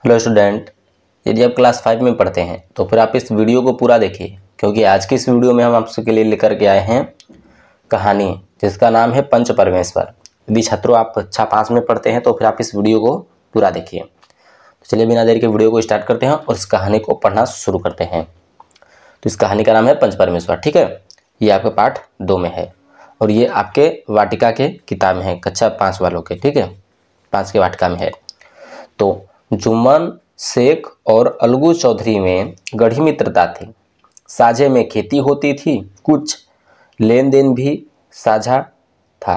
Hello student, यदि आप class 5 में पढ़ते हैं तो फिर आप इस वीडियो को पूरा देखिए, क्योंकि आज की इस वीडियो में हम आप सबके लिए लेकर के आए हैं कहानी जिसका नाम है पंच परमेश्वर। यदि छात्रों आप कक्षा 5 में पढ़ते हैं तो फिर आप इस वीडियो को पूरा देखिए। तो चलिए बिना देरी के वीडियो को स्टार्ट करते हैं और इस कहानी को पढ़ना शुरू करते हैं। तो इस कहानी का नाम है पंच परमेश्वर। ठीक है, ये आपके पाठ 2 में है और ये आपके वाटिका के किताब में है, कक्षा 5 वालों के। ठीक है, 5 के वाटिका में है। तो जुम्मन शेख और अलगू चौधरी में गढ़ी मित्रता थी। साझे में खेती होती थी, कुछ लेन देन भी साझा था।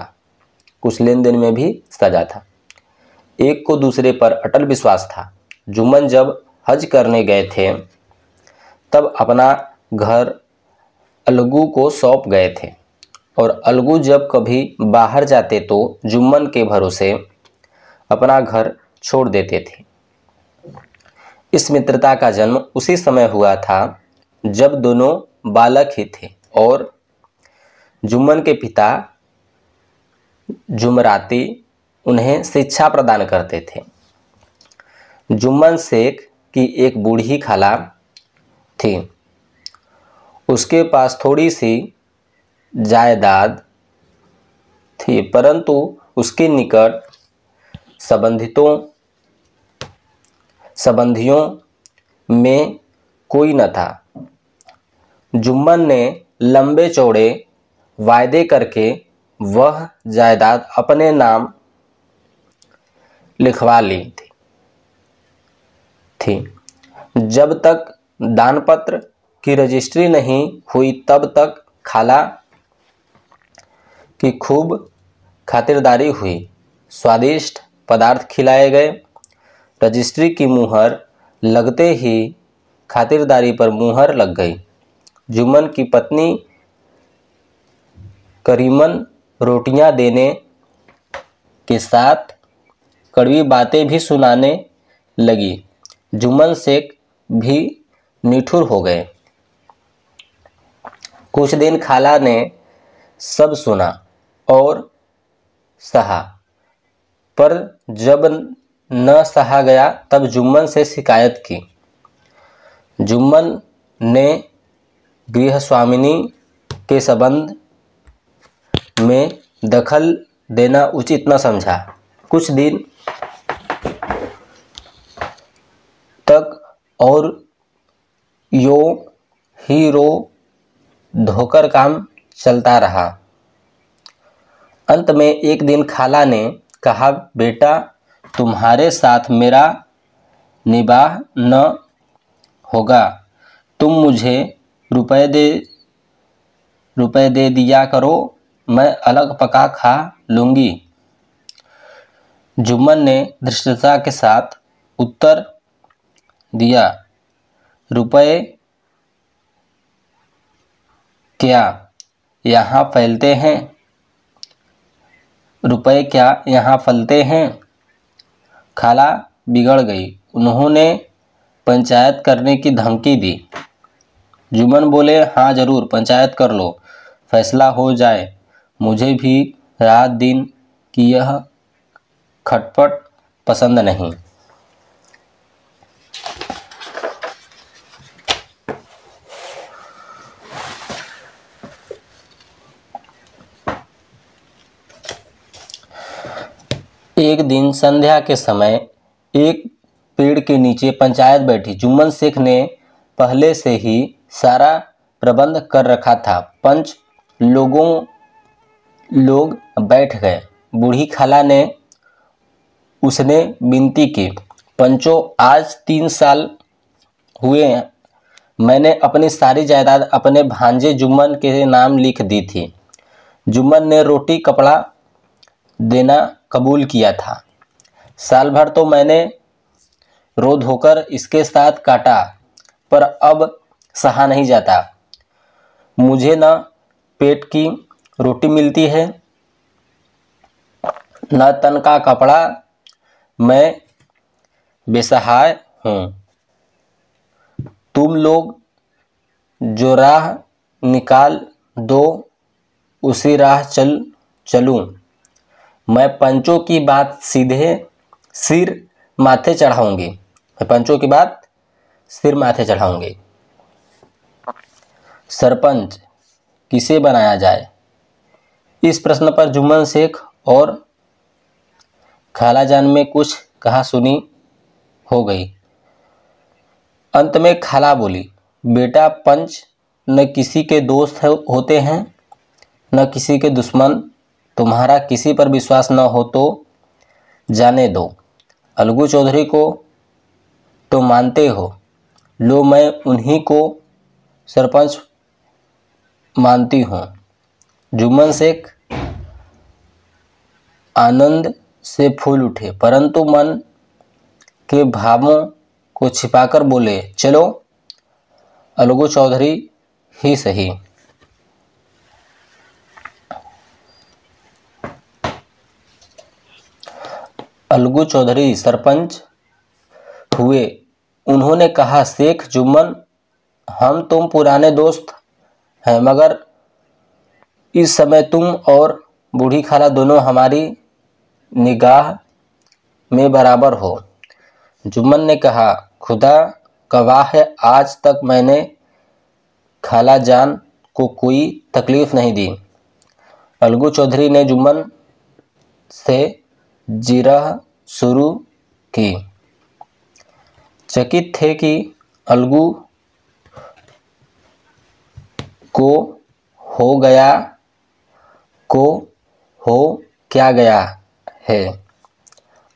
एक को दूसरे पर अटल विश्वास था। जुम्मन जब हज करने गए थे तब अपना घर अलगू को सौंप गए थे और अलगू जब कभी बाहर जाते तो जुम्मन के भरोसे अपना घर छोड़ देते थे। इस मित्रता का जन्म उसी समय हुआ था जब दोनों बालक ही थे और जुम्मन के पिता जुमराती उन्हें शिक्षा प्रदान करते थे। जुम्मन शेख की एक बूढ़ी खाला थी। उसके पास थोड़ी सी जायदाद थी, परंतु उसके निकट संबंधियों में कोई न था। जुम्मन ने लंबे चौड़े वायदे करके वह जायदाद अपने नाम लिखवा ली थी। जब तक दानपत्र की रजिस्ट्री नहीं हुई तब तक खाला की खूब खातिरदारी हुई। स्वादिष्ट पदार्थ खिलाए गए। रजिस्ट्री की मुहर लगते ही खातिरदारी पर मुहर लग गई। जुम्मन की पत्नी करीमन रोटियां देने के साथ कड़वी बातें भी सुनाने लगी। जुम्मन शेख भी निठुर हो गए। कुछ दिन खाला ने सब सुना और सहा, पर जब न सहा गया तब जुम्मन से शिकायत की। जुम्मन ने गृहस्वामिनी के संबंध में दखल देना उचित न समझा। कुछ दिन तक और यो हीरो धोकर काम चलता रहा। अंत में एक दिन खाला ने कहा, बेटा तुम्हारे साथ मेरा निबाह न होगा। तुम मुझे रुपए दे दिया करो, मैं अलग पका खा लूँगी। जुम्मन ने धृष्टता के साथ उत्तर दिया, रुपए क्या यहाँ फलते हैं? खाला बिगड़ गई। उन्होंने पंचायत करने की धमकी दी। जुम्मन बोले, हाँ जरूर पंचायत कर लो, फैसला हो जाए। मुझे भी रात दिन की यह खटपट पसंद नहीं। एक दिन संध्या के समय एक पेड़ के नीचे पंचायत बैठी। जुम्मन शेख ने पहले से ही सारा प्रबंध कर रखा था। पंच लोग बैठ गए। बूढ़ी खाला ने उसने विनती की, पंचो आज 3 साल हुए मैंने अपनी सारी जायदाद अपने भांजे जुम्मन के नाम लिख दी थी। जुम्मन ने रोटी कपड़ा देना कबूल किया था। साल भर तो मैंने रो धोकर इसके साथ काटा, पर अब सहा नहीं जाता। मुझे न पेट की रोटी मिलती है न तन का कपड़ा। मैं बेसहाय हूँ। तुम लोग जो राह निकाल दो उसी राह चलूँ। मैं पंचों की बात सीधे सिर माथे चढ़ाऊंगी। मैं पंचों के बाद सिर माथे चढ़ाऊंगी। सरपंच किसे बनाया जाए? इस प्रश्न पर जुम्मन शेख और खालाजान में कुछ कहा सुनी हो गई। अंत में खाला बोली, बेटा पंच न किसी के दोस्त होते हैं न किसी के दुश्मन। तुम्हारा किसी पर विश्वास न हो तो जाने दो। अलगू चौधरी को तो मानते हो, लो मैं उन्हीं को सरपंच मानती हूँ। जुम्मन शेख आनंद से फूल उठे, परंतु मन के भावों को छिपाकर बोले, चलो अलगू चौधरी ही सही। अलगू चौधरी सरपंच हुए। उन्होंने कहा, शेख जुम्मन, हम तुम पुराने दोस्त हैं, मगर इस समय तुम और बूढ़ी खाला दोनों हमारी निगाह में बराबर हो। जुम्मन ने कहा, खुदा गवाह है, आज तक मैंने खाला जान को कोई तकलीफ नहीं दी। अलगू चौधरी ने जुम्मन से जिरह शुरू की। चकित थे कि अलगू को हो क्या गया है।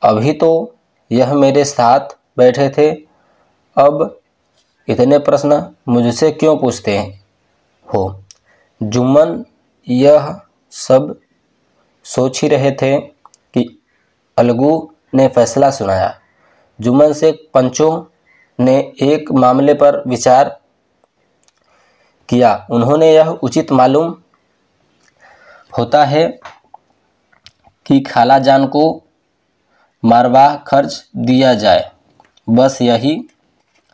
अभी तो यह मेरे साथ बैठे थे, अब इतने प्रश्न मुझसे क्यों पूछते हो? जुम्मन यह सब सोच ही रहे थे कि अलगू ने फैसला सुनाया। जुम्मन से पंचों ने एक मामले पर विचार किया। उन्होंने यह उचित मालूम होता है कि खाला जान को मारवाह खर्च दिया जाए, बस यही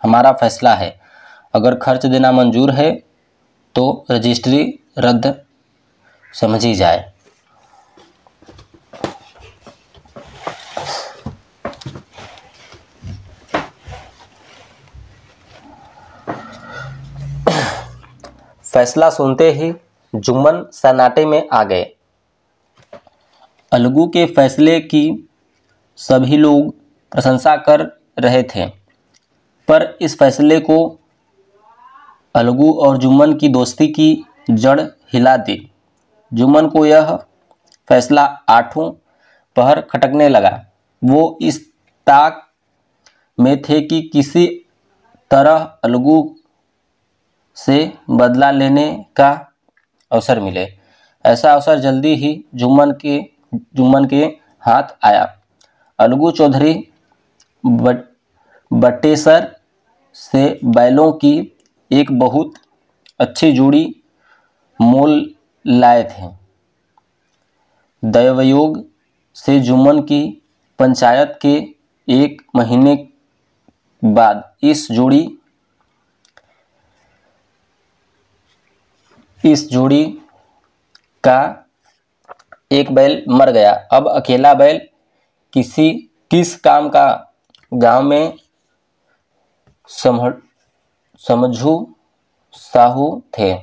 हमारा फैसला है। अगर खर्च देना मंजूर है तो रजिस्ट्री रद्द समझी जाए। फैसला सुनते ही जुम्मन सन्नाटे में आ गए। अलगू के फैसले की सभी लोग प्रशंसा कर रहे थे, पर इस फैसले को अलगू और जुम्मन की दोस्ती की जड़ हिला दी। जुम्मन को यह फैसला आठों पहर खटकने लगा। वो इस ताक में थे कि किसी तरह अलगू से बदला लेने का अवसर मिले। ऐसा अवसर जल्दी ही जुम्मन के हाथ आया। अलगू चौधरी बटेसर से बैलों की एक बहुत अच्छी जोड़ी मोल लाए थे। दैवयोग से जुम्मन की पंचायत के एक महीने बाद इस जोड़ी का एक बैल मर गया। अब अकेला बैल किस काम का गांव में समझू साहू थे।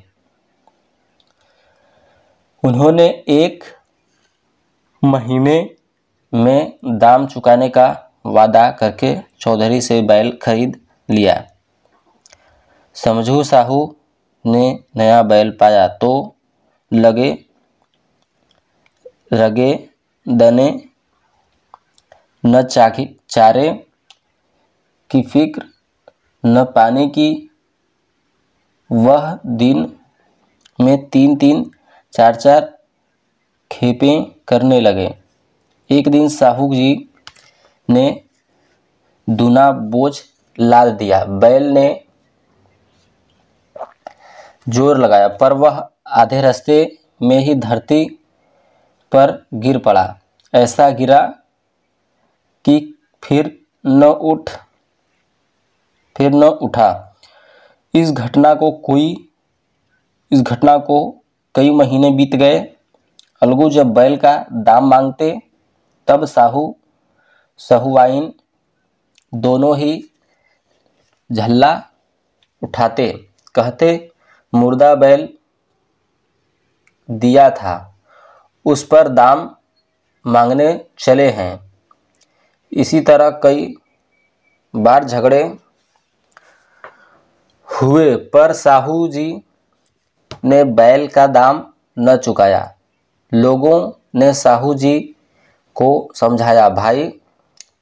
उन्होंने एक महीने में दाम चुकाने का वादा करके चौधरी से बैल खरीद लिया। समझू साहू ने नया बैल पाया तो रगे दने न चारे की फिक्र न पानी की। वह दिन में 3-3 4-4 खेपें करने लगे। एक दिन साहू जी ने दूना बोझ लाद दिया। बैल ने जोर लगाया, पर वह आधे रास्ते में ही धरती पर गिर पड़ा। ऐसा गिरा कि फिर न उठा। इस घटना को कई महीने बीत गए। अलगू जब बैल का दाम मांगते तब साहुआइन दोनों ही झल्ला उठाते, कहते मुर्दा बैल दिया था, उस पर दाम मांगने चले हैं। इसी तरह कई बार झगड़े हुए पर साहू जी ने बैल का दाम न चुकाया। लोगों ने साहू जी को समझाया, भाई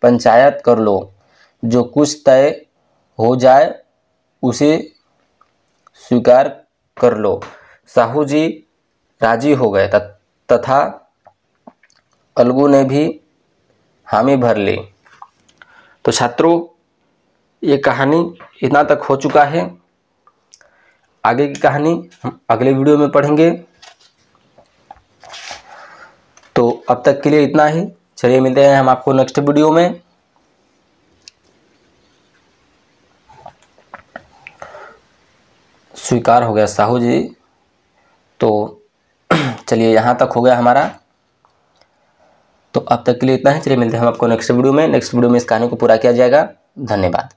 पंचायत कर लो, जो कुछ तय हो जाए उसे स्वीकार कर लो। साहू जी राजी हो गए तथा अलगू ने भी हामी भर ली। तो छात्रों, ये कहानी इतना तक हो चुका है। आगे की कहानी हम अगले वीडियो में पढ़ेंगे। तो अब तक के लिए इतना ही। चलिए मिलते हैं हम आपको नेक्स्ट वीडियो में। स्वीकार हो गया साहू जी। तो चलिए यहाँ तक हो गया हमारा। तो अब तक के लिए इतना ही। चलिए मिलते हैं हम आपको नेक्स्ट वीडियो में। नेक्स्ट वीडियो में इस कहानी को पूरा किया जाएगा। धन्यवाद।